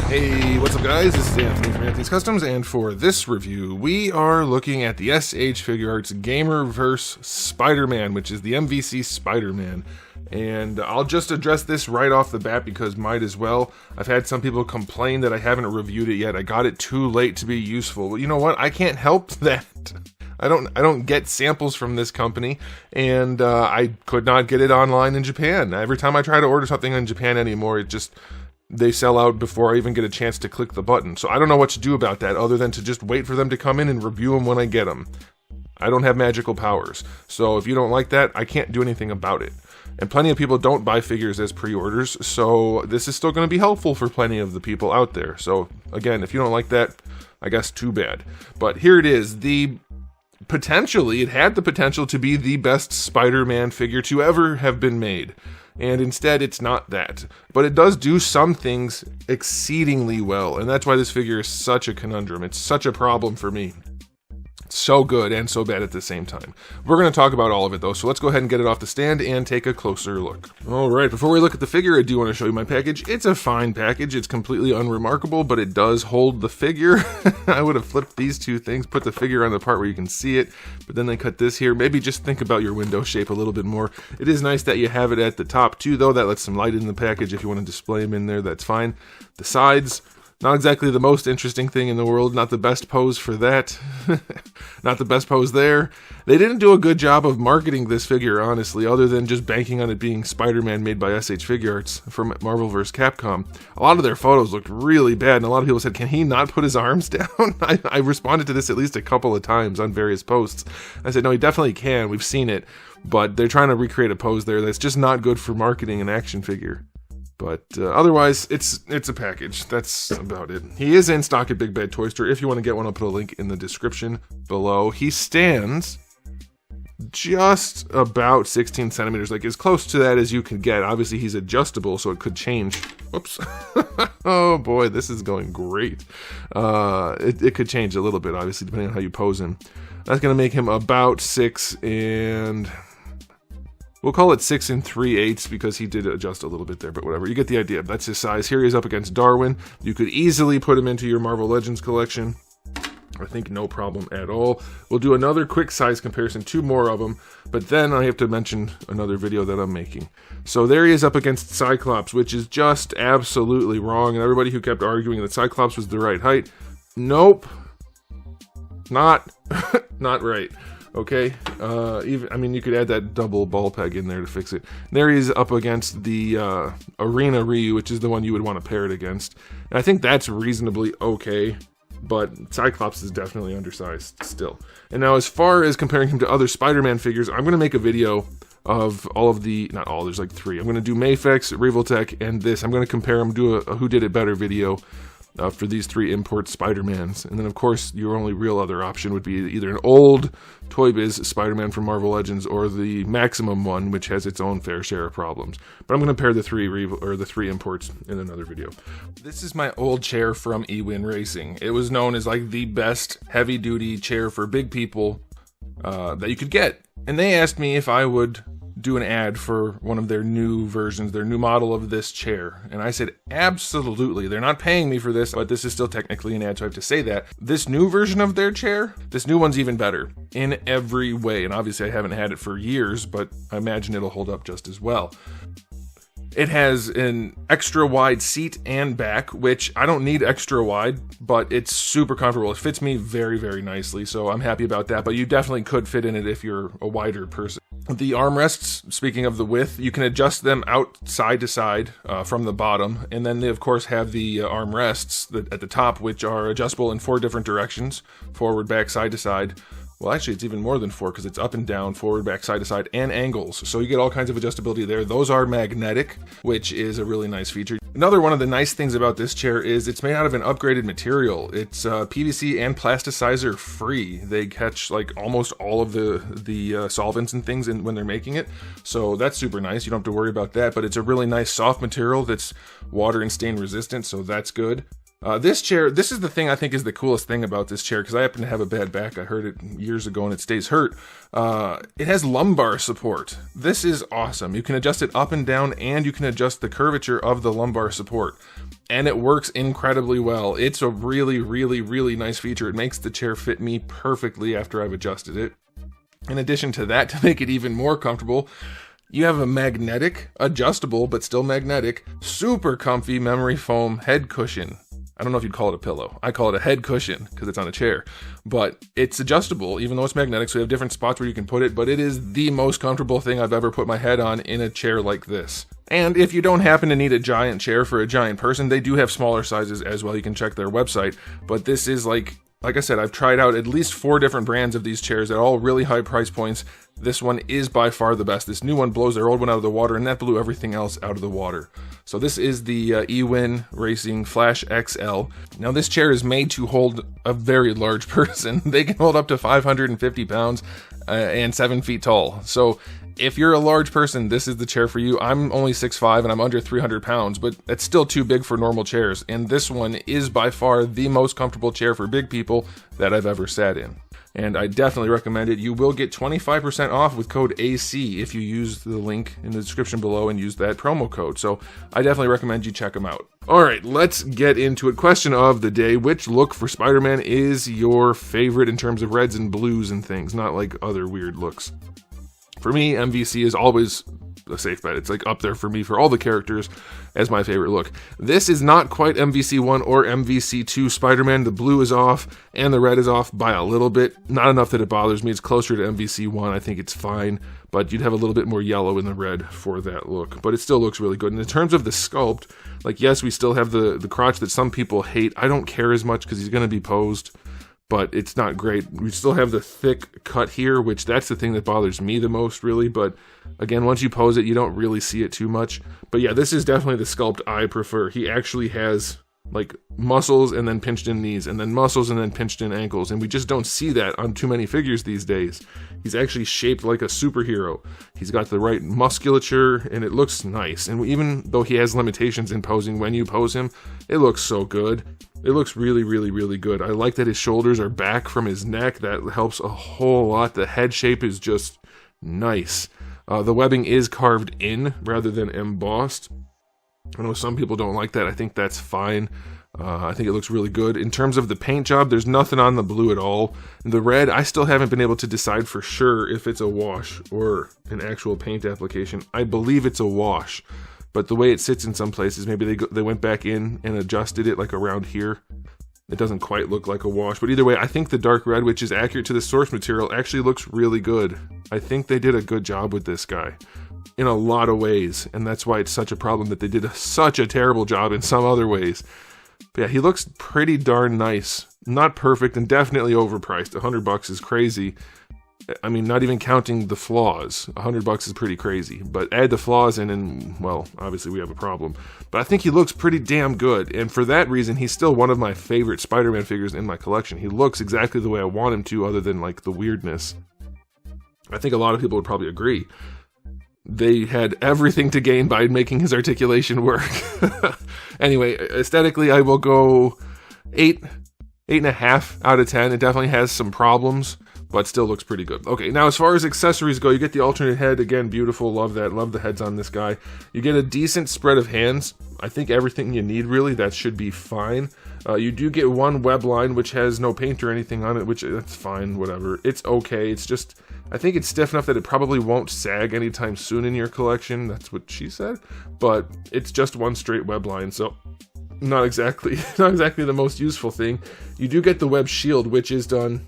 Hey, what's up guys? This is Anthony from Anthony's Customs, and for this review, we are looking at the SH Figuarts Gamerverse Spider-Man, which is the MvC Spider-Man. And I'll just address this right off the bat because might as well. I've had some people complain that I haven't reviewed it yet. I got it too late to be useful. Well, you know what? I can't help that. I don't get samples from this company, and I could not get it online in Japan. Every time I try to order something in Japan anymore, they sell out before I even get a chance to click the button. So I don't know what to do about that other than to just wait for them to come in and review them when I get them. I don't have magical powers. So if you don't like that, I can't do anything about it. And plenty of people don't buy figures as pre-orders, so this is still going to be helpful for plenty of the people out there. So again, if you don't like that, I guess too bad. But here it is. It had the potential to be the best Spider-Man figure to ever have been made. And instead, it's not that. But it does do some things exceedingly well, and that's why this figure is such a conundrum. It's such a problem for me. It's so good and so bad at the same time. We're going to talk about all of it, though, so let's go ahead and get it off the stand and take a closer look. Alright, before we look at the figure, I do want to show you my package. It's a fine package. It's completely unremarkable, but it does hold the figure. I would have flipped these two things, put the figure on the part where you can see it, but then they cut this here. Maybe just think about your window shape a little bit more. It is nice that you have it at the top, too, though. That lets some light in the package. If you want to display them in there, that's fine. The sides, not exactly the most interesting thing in the world. Not the best pose for that. Not the best pose there. They didn't do a good job of marketing this figure, honestly, other than just banking on it being Spider-Man made by SH Figuarts from Marvel vs. Capcom. A lot of their photos looked really bad, and a lot of people said, can he not put his arms down? I responded to this at least a couple of times on various posts. I said, no, he definitely can. We've seen it. But they're trying to recreate a pose there that's just not good for marketing an action figure. But otherwise, it's a package. That's about it. He is in stock at Big Bad Toy Store. If you want to get one, I'll put a link in the description below. He stands just about 16 centimeters, like as close to that as you can get. Obviously, he's adjustable, so it could change. Whoops. Oh boy, this is going great. It could change a little bit, obviously, depending on how you pose him. That's going to make him about 6 and... we'll call it 6 3/8 because he did adjust a little bit there, but whatever. You get the idea. That's his size. Here he is up against Darwin. You could easily put him into your Marvel Legends collection. I think no problem at all. We'll do another quick size comparison, 2 more of them, but then I have to mention another video that I'm making. So there he is up against Cyclops, which is just absolutely wrong, and everybody who kept arguing that Cyclops was the right height, nope. Not right. Okay, you could add that double ball peg in there to fix it. There he is up against the Arena Ryu, which is the one you would want to pair it against. And I think that's reasonably okay, but Cyclops is definitely undersized still. And now as far as comparing him to other Spider-Man figures, I'm going to make a video of all of the, not all, there's like 3. I'm going to do Mafex, Revoltech, and this. I'm going to compare them, do a Who Did It Better video. For these 3 import Spider-Mans. And then, of course, your only real other option would be either an old Toy Biz Spider-Man from Marvel Legends or the Maximum one, which has its own fair share of problems. But I'm going to pair the 3 imports in another video. This is my old chair from eWin Racing. It was known as like the best heavy-duty chair for big people that you could get. And they asked me if I would do an ad for one of their new versions, their new model of this chair. And I said, absolutely. They're not paying me for this, but this is still technically an ad, so I have to say that. This new version of their chair, this new one's even better in every way. And obviously I haven't had it for years, but I imagine it'll hold up just as well. It has an extra wide seat and back, which I don't need extra wide, but it's super comfortable. It fits me very, very nicely, so I'm happy about that. But you definitely could fit in it if you're a wider person. The armrests, speaking of the width, you can adjust them out side to side from the bottom, and then they of course have the armrests at the top, which are adjustable in 4 different directions: forward, back, side to side. Well, actually, it's even more than 4 because it's up and down, forward, back, side to side, and angles. So you get all kinds of adjustability there. Those are magnetic, which is a really nice feature. Another one of the nice things about this chair is it's made out of an upgraded material. It's PVC and plasticizer free. They catch like almost all of the solvents and things when they're making it. So that's super nice. You don't have to worry about that, but it's a really nice soft material that's water and stain resistant, so that's good. This chair, this is the thing I think is the coolest thing about this chair, because I happen to have a bad back. I heard it years ago and it stays hurt. It has lumbar support. This is awesome. You can adjust it up and down, and you can adjust the curvature of the lumbar support. And it works incredibly well. It's a really, really, really nice feature. It makes the chair fit me perfectly after I've adjusted it. In addition to that, to make it even more comfortable, you have a magnetic, adjustable, but still magnetic, super comfy memory foam head cushion. I don't know if you'd call it a pillow. I call it a head cushion because it's on a chair. But it's adjustable, even though it's magnetic, so you have different spots where you can put it, but it is the most comfortable thing I've ever put my head on in a chair like this. And if you don't happen to need a giant chair for a giant person, they do have smaller sizes as well. You can check their website. But this is like I said, I've tried out at least 4 different brands of these chairs at all really high price points. This one is by far the best. This new one blows their old one out of the water, and that blew everything else out of the water. So this is the eWin Racing Flash XL. Now this chair is made to hold a very large person. They can hold up to 550 pounds and 7 feet tall. So if you're a large person, this is the chair for you. I'm only 6'5" and I'm under 300 pounds, but that's still too big for normal chairs. And this one is by far the most comfortable chair for big people that I've ever sat in. And I definitely recommend it. You will get 25% off with code AC if you use the link in the description below and use that promo code. So I definitely recommend you check them out. All right, let's get into it. Question of the day: which look for Spider-Man is your favorite in terms of reds and blues and things, not like other weird looks? For me, MvC is always a safe bet. It's like up there for me for all the characters as my favorite look. This is not quite MvC 1 or MvC 2 Spider-Man. The blue is off and the red is off by a little bit. Not enough that it bothers me. It's closer to MvC 1. I think it's fine, but you'd have a little bit more yellow in the red for that look. But it still looks really good. And in terms of the sculpt, like, yes, we still have the crotch that some people hate. I don't care as much because he's going to be posed, but it's not great. We still have the thick cut here, which that's the thing that bothers me the most, really. But again, once you pose it, you don't really see it too much. But yeah, this is definitely the sculpt I prefer. He actually has like muscles and then pinched in knees, and then muscles and then pinched in ankles, and we just don't see that on too many figures these days. He's actually shaped like a superhero. He's got the right musculature, and it looks nice. And even though he has limitations in posing, when you pose him, it looks so good. It looks really, really, really good. I like that his shoulders are back from his neck. That helps a whole lot. The head shape is just nice. The webbing is carved in rather than embossed. I know some people don't like that. I think that's fine. I think it looks really good. In terms of the paint job, there's nothing on the blue at all. The red, I still haven't been able to decide for sure if it's a wash or an actual paint application. I believe it's a wash, but the way it sits in some places, maybe they went back in and adjusted it like around here. It doesn't quite look like a wash, but either way, I think the dark red, which is accurate to the source material, actually looks really good. I think they did a good job with this guy in a lot of ways, and that's why it's such a problem that they did such a terrible job in some other ways. But yeah, he looks pretty darn nice. Not perfect and definitely overpriced. $100 is crazy. I mean, not even counting the flaws. $100 is pretty crazy. But add the flaws in and, well, obviously we have a problem. But I think he looks pretty damn good. And for that reason, he's still one of my favorite Spider-Man figures in my collection. He looks exactly the way I want him to, other than, like, the weirdness. I think a lot of people would probably agree. They had everything to gain by making his articulation work. Anyway, aesthetically, I will go 8.5 out of 10. It definitely has some problems, but still looks pretty good. Okay, now as far as accessories go, you get the alternate head. Again, beautiful. Love that. Love the heads on this guy. You get a decent spread of hands. I think everything you need, really. That should be fine. You do get one web line, which has no paint or anything on it, which that's fine, whatever. It's okay. It's just, I think it's stiff enough that it probably won't sag anytime soon in your collection. That's what she said. But it's just one straight web line, so not exactly the most useful thing. You do get the web shield, which is done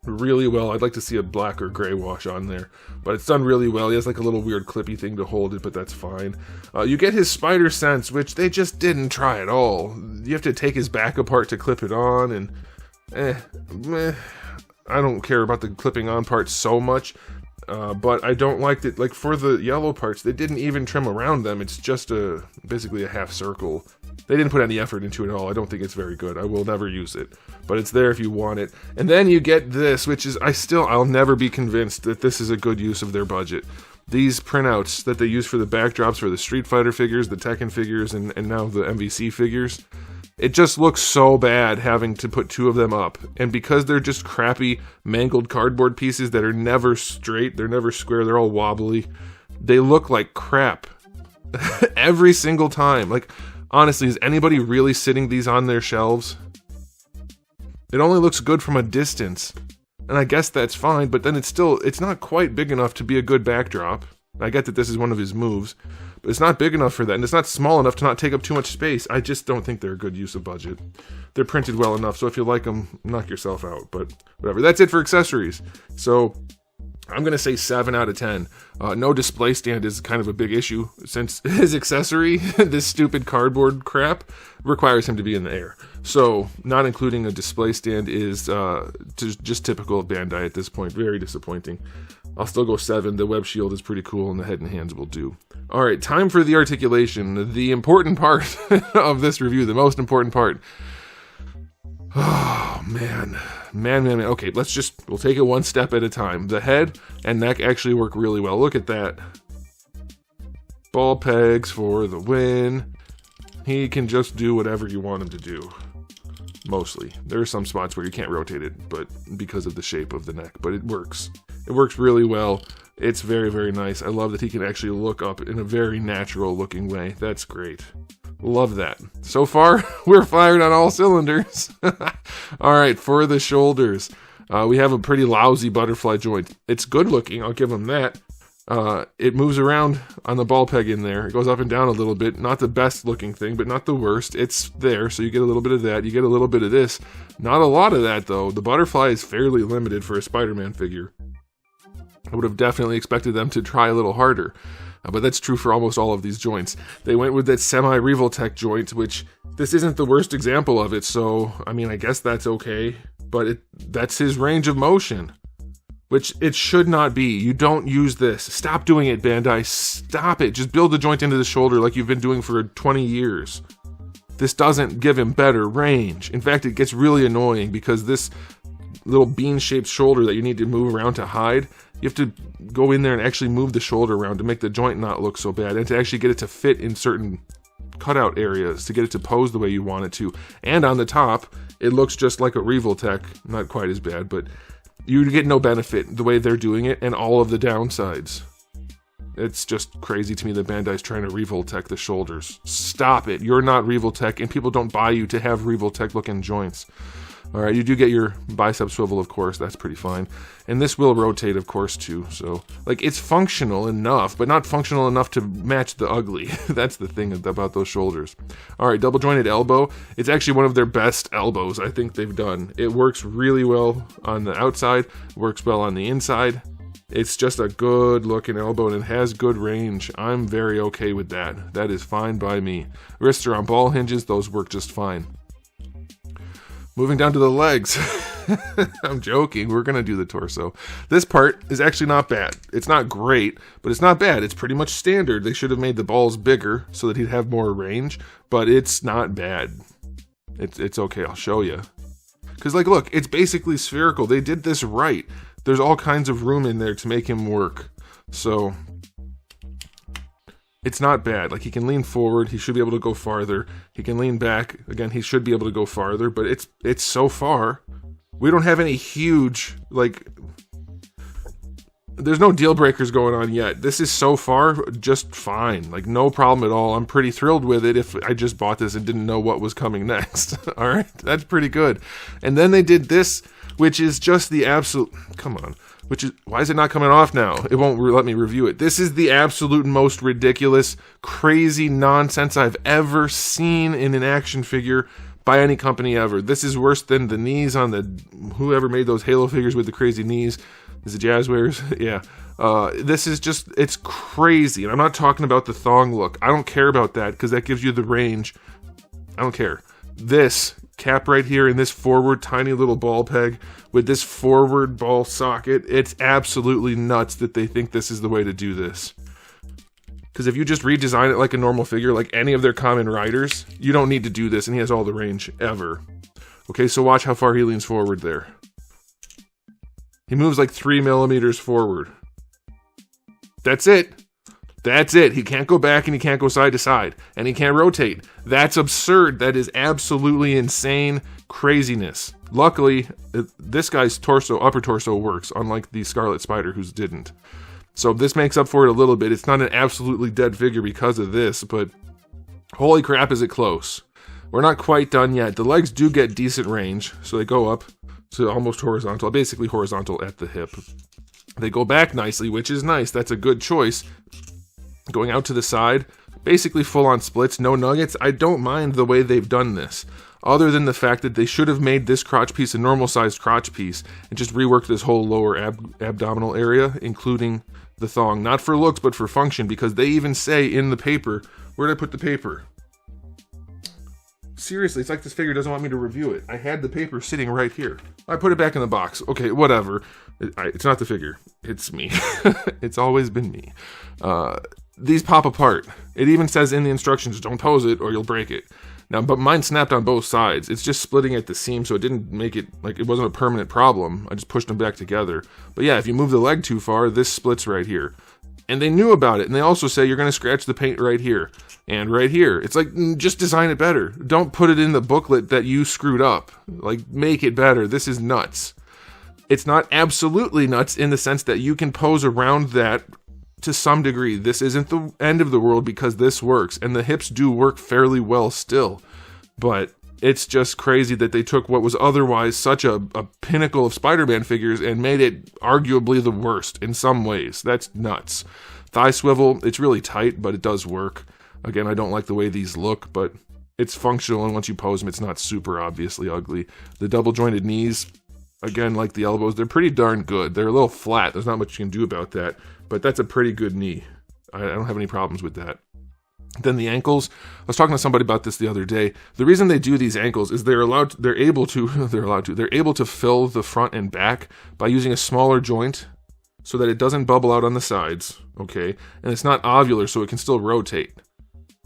really well. I'd like to see a black or gray wash on there, but it's done really well. He has like a little weird clippy thing to hold it, but that's fine. You get his spider sense, which they just didn't try at all. You have to take his back apart to clip it on, and I don't care about the clipping on part so much, but I don't like that. Like for the yellow parts, they didn't even trim around them. It's just basically a half circle. They didn't put any effort into it at all. I don't think it's very good. I will never use it, but it's there if you want it. And then you get this, which is, I'll never be convinced that this is a good use of their budget. These printouts that they use for the backdrops for the Street Fighter figures, the Tekken figures, and now the MvC figures, It just looks so bad having to put 2 of them up. And because they're just crappy, mangled cardboard pieces that are never straight, they're never square, they're all wobbly, they look like crap. Every single time. Like, honestly, is anybody really sitting these on their shelves? It only looks good from a distance. And I guess that's fine, but then it's not quite big enough to be a good backdrop. I get that this is one of his moves, but it's not big enough for that, and it's not small enough to not take up too much space. I just don't think they're a good use of budget. They're printed well enough, so if you like them, knock yourself out, but whatever. That's it for accessories. So I'm going to say 7 out of 10. No display stand is kind of a big issue, since his accessory, this stupid cardboard crap, requires him to be in the air. So not including a display stand is just typical of Bandai at this point. Very disappointing. I'll still go 7. The web shield is pretty cool, and the head and hands will do. All right, time for the articulation. The important part of this review, the most important part. Oh, man. Okay, we'll take it one step at a time. The head and neck actually work really well. Look at that. Ball pegs for the win. He can just do whatever you want him to do. Mostly. There are some spots where you can't rotate it, but because of the shape of the neck, but it works. It works really well. It's very, very nice. I love that he can actually look up in a very natural looking way. That's great. Love that. So far, we're fired on all cylinders. All right, for the shoulders, we have a pretty lousy butterfly joint. It's good looking, I'll give him that. It moves around on the ball peg in there. It goes up and down a little bit. Not the best looking thing, but not the worst. It's there, so you get a little bit of that. You get a little bit of this. Not a lot of that, though. The butterfly is fairly limited for a Spider-Man figure. I would have definitely expected them to try a little harder. But that's true for almost all of these joints. They went with that semi-Revoltech joint, which this isn't the worst example of it, so, I mean, I guess that's okay. But that's his range of motion. Which it should not be. You don't use this. Stop doing it, Bandai. Stop it. Just build the joint into the shoulder like you've been doing for 20 years. This doesn't give him better range. In fact, it gets really annoying because this little bean-shaped shoulder that you need to move around to hide, you have to go in there and actually move the shoulder around to make the joint not look so bad and to actually get it to fit in certain cutout areas, to get it to pose the way you want it to. And on the top, it looks just like a Revoltech. Not quite as bad, but you get no benefit the way they're doing it and all of the downsides. It's just crazy to me that Bandai's trying to Revoltech the shoulders. Stop it. You're not Revoltech, and people don't buy you to have Revoltech looking joints. Alright, you do get your bicep swivel, of course. That's pretty fine. And this will rotate, of course, too. So, like, it's functional enough, but not functional enough to match the ugly. That's the thing about those shoulders. Alright, double jointed elbow. It's actually one of their best elbows I think they've done. It works really well on the outside, works well on the inside. It's just a good looking elbow and it has good range. I'm very okay with that. That is fine by me. Wrists are on ball hinges. Those work just fine. Moving down to the legs. I'm joking. We're going to do the torso. This part is actually not bad. It's not great, but it's not bad. It's pretty much standard. They should have made the balls bigger so that he'd have more range, but it's not bad. It's okay. I'll show you. Because, like, look, it's basically spherical. They did this right. There's all kinds of room in there to make him work. So it's not bad. Like, he can lean forward. He should be able to go farther. He can lean back. Again, he should be able to go farther, but it's so far. We don't have any huge, like, there's no deal breakers going on yet. This is so far just fine. Like, no problem at all. I'm pretty thrilled with it if I just bought this and didn't know what was coming next. All right, that's pretty good. And then they did this, which is just the absolute, come on. Which is, why is it not coming off now? It won't let me review it. This is the absolute most ridiculous, crazy nonsense I've ever seen in an action figure by any company ever. This is worse than the knees on the, whoever made those Halo figures with the crazy knees. Is it Jazzwares? Yeah. This is just, it's crazy. And I'm not talking about the thong look. I don't care about that because that gives you the range. I don't care. This cap right here and this forward tiny little ball peg with this forward ball socket, it's absolutely nuts that they think this is the way to do this. Because if you just redesign it like a normal figure, like any of their common riders, you don't need to do this and he has all the range ever. Okay, so watch how far he leans forward there. He moves like 3 millimeters forward. That's it. That's it. He can't go back and he can't go side to side and he can't rotate. That's absurd. That is absolutely insane craziness. Luckily, this guy's upper torso works, unlike the Scarlet Spider whose didn't. So this makes up for it a little bit. It's not an absolutely dead figure because of this, but holy crap is it close. We're not quite done yet. The legs do get decent range, so they go up to almost horizontal, basically horizontal at the hip. They go back nicely, which is nice. That's a good choice. Going out to the side, basically full-on splits, no nuggets. I don't mind the way they've done this, other than the fact that they should have made this crotch piece a normal-sized crotch piece and just reworked this whole lower abdominal area, including the thong. Not for looks, but for function, because they even say in the paper, where did I put the paper? Seriously, it's like this figure doesn't want me to review it. I had the paper sitting right here. I put it back in the box. Okay, whatever. It's not the figure. It's me. It's always been me. These pop apart. It even says in the instructions, don't pose it or you'll break it. Now, but mine snapped on both sides. It's just splitting at the seam, so it didn't make it, like, it wasn't a permanent problem. I just pushed them back together. But yeah, if you move the leg too far, this splits right here. And they knew about it, and they also say you're going to scratch the paint right here and right here. It's like, just design it better. Don't put it in the booklet that you screwed up. Like, make it better. This is nuts. It's not absolutely nuts in the sense that you can pose around that to some degree. This isn't the end of the world because this works, and the hips do work fairly well still. But it's just crazy that they took what was otherwise such a pinnacle of Spider-Man figures and made it arguably the worst in some ways. That's nuts. Thigh swivel, it's really tight, but it does work. Again, I don't like the way these look, but it's functional, and once you pose them, it's not super obviously ugly. The double-jointed knees, again, like the elbows, they're pretty darn good. They're a little flat. There's not much you can do about that, but that's a pretty good knee. I don't have any problems with that. Then the ankles, I was talking to somebody about this the other day. The reason they do these ankles is they're able to fill the front and back by using a smaller joint so that it doesn't bubble out on the sides, okay? And it's not ovular, so it can still rotate.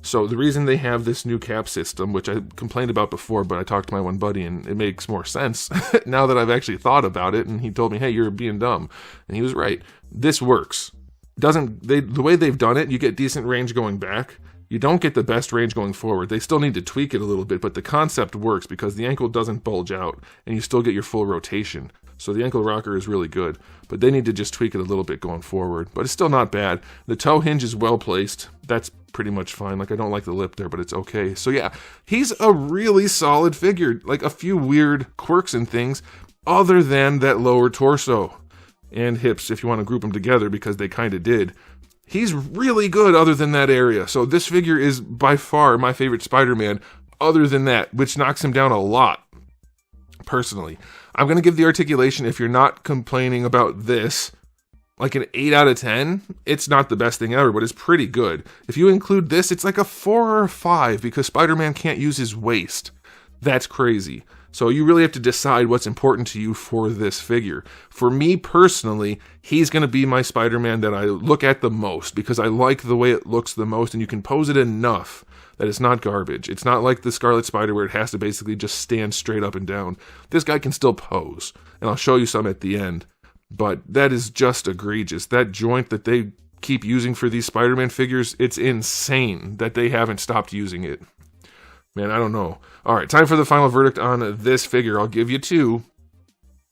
So the reason they have this new cap system, which I complained about before, but I talked to my one buddy and it makes more sense now that I've actually thought about it, and he told me, hey, you're being dumb. And he was right. This works. The way they've done it, you get decent range going back. You don't get the best range going forward. They still need to tweak it a little bit, but the concept works because the ankle doesn't bulge out and you still get your full rotation. So the ankle rocker is really good, but they need to just tweak it a little bit going forward. But it's still not bad. The toe hinge is well placed. That's pretty much fine. Like, I don't like the lip there, but it's okay. So yeah, he's a really solid figure. Like, a few weird quirks and things other than that lower torso and hips, if you want to group them together, because they kind of did. He's really good other than that area. So this figure is by far my favorite Spider-Man other than that, which knocks him down a lot, personally. I'm going to give the articulation, if you're not complaining about this, like an 8 out of 10. It's not the best thing ever, but it's pretty good. If you include this, it's like a 4 or a 5 because Spider-Man can't use his waist. That's crazy. So you really have to decide what's important to you for this figure. For me personally, he's going to be my Spider-Man that I look at the most because I like the way it looks the most, and you can pose it enough that it's not garbage. It's not like the Scarlet Spider where it has to basically just stand straight up and down. This guy can still pose, and I'll show you some at the end. But that is just egregious. That joint that they keep using for these Spider-Man figures, it's insane that they haven't stopped using it. Man, I don't know. All right, time for the final verdict on this figure. I'll give you two.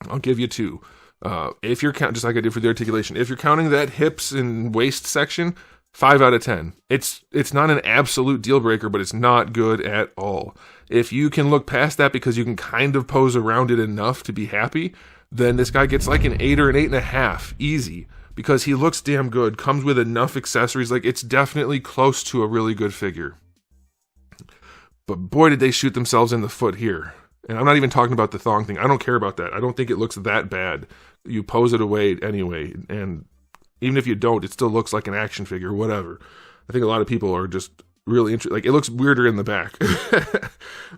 If you're just like I did for the articulation, if you're counting that hips and waist section, 5 out of 10. It's not an absolute deal breaker, but it's not good at all. If you can look past that because you can kind of pose around it enough to be happy, then this guy gets like an 8 or an 8.5, easy, because he looks damn good, comes with enough accessories, like it's definitely close to a really good figure. But boy, did they shoot themselves in the foot here. And I'm not even talking about the thong thing. I don't care about that. I don't think it looks that bad. You pose it away anyway, and even if you don't, it still looks like an action figure, whatever. I think a lot of people are just really interested. Like, it looks weirder in the back.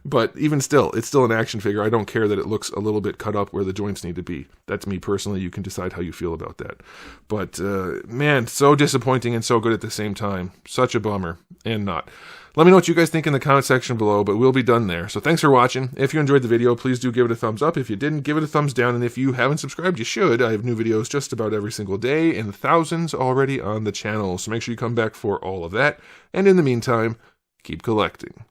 But even still, it's still an action figure. I don't care that it looks a little bit cut up where the joints need to be. That's me personally. You can decide how you feel about that. But, man, so disappointing and so good at the same time. Such a bummer. And not. Let me know what you guys think in the comment section below, but we'll be done there. So thanks for watching. If you enjoyed the video, please do give it a thumbs up. If you didn't, give it a thumbs down. And if you haven't subscribed, you should. I have new videos just about every single day and thousands already on the channel. So make sure you come back for all of that. And in the meantime, keep collecting.